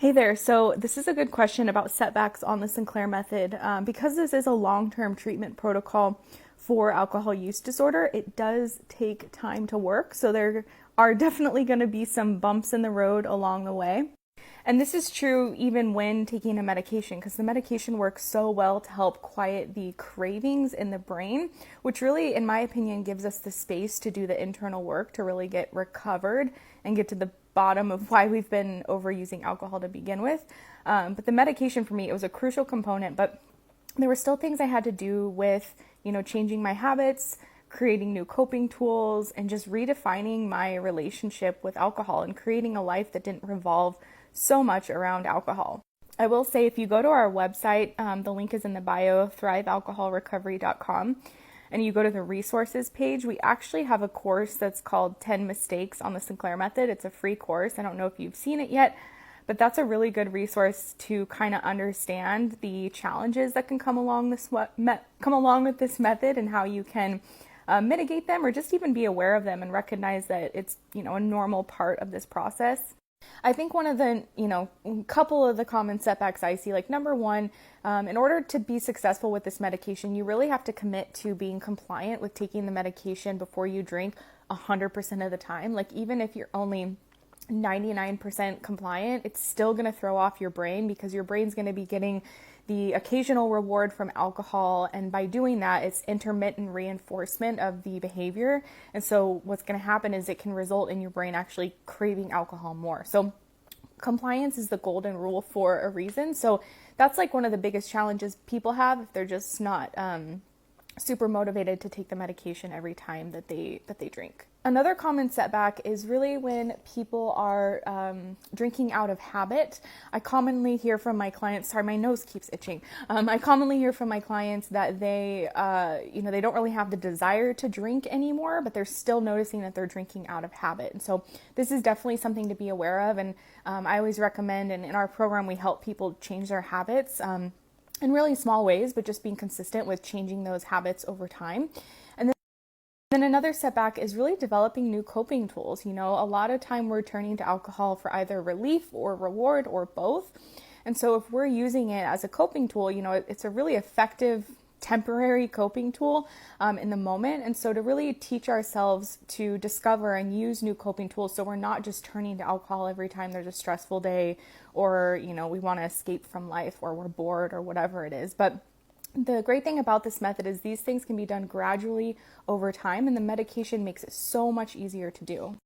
Hey there. So, this is a good question about setbacks on the Sinclair Method. Because this is a long term treatment protocol for alcohol use disorder, it does take time to work. So, there are definitely going to be some bumps in the road along the way. And this is true even when taking a medication, because the medication works so well to help quiet the cravings in the brain, which really, in my opinion, gives us the space to do the internal work to really get recovered and get to the bottom of why we've been overusing alcohol to begin with. But the medication for me, it was a crucial component, but there were still things I had to do with, changing my habits, creating new coping tools, and just redefining my relationship with alcohol and creating a life that didn't revolve so much around alcohol. I will say if you go to our website, the link is in the bio, thrivealcoholrecovery.com, and you go to the resources page, we actually have a course that's called 10 Mistakes on the Sinclair Method. It's a free course. I don't know if you've seen it yet, but that's a really good resource to kind of understand the challenges that can come along with this method and how you can mitigate them or just even be aware of them and recognize that it's, a normal part of this process. I think one of the, couple of the common setbacks I see, like number one, in order to be successful with this medication, you really have to commit to being compliant with taking the medication before you drink 100% of the time. Like even if you're only 99% compliant, it's still going to throw off your brain because your brain's going to be getting the occasional reward from alcohol, and by doing that, it's intermittent reinforcement of the behavior. And so what's going to happen is it can result in your brain actually craving alcohol more. So compliance is the golden rule for a reason. So that's like one of the biggest challenges people have if they're just not super motivated to take the medication every time that they drink. Another common setback is really when people are drinking out of habit. I commonly hear from my clients, sorry, my nose keeps itching. I commonly hear from my clients that they don't really have the desire to drink anymore, but they're still noticing that they're drinking out of habit. And so this is definitely something to be aware of. And I always recommend, and in our program, we help people change their habits in really small ways, but just being consistent with changing those habits over time. And then another setback is really developing new coping tools. A lot of time we're turning to alcohol for either relief or reward or both. And so if we're using it as a coping tool, it's a really effective temporary coping tool in the moment. And so to really teach ourselves to discover and use new coping tools so we're not just turning to alcohol every time there's a stressful day or, we want to escape from life or we're bored or whatever it is. But the great thing about this method is these things can be done gradually over time, and the medication makes it so much easier to do.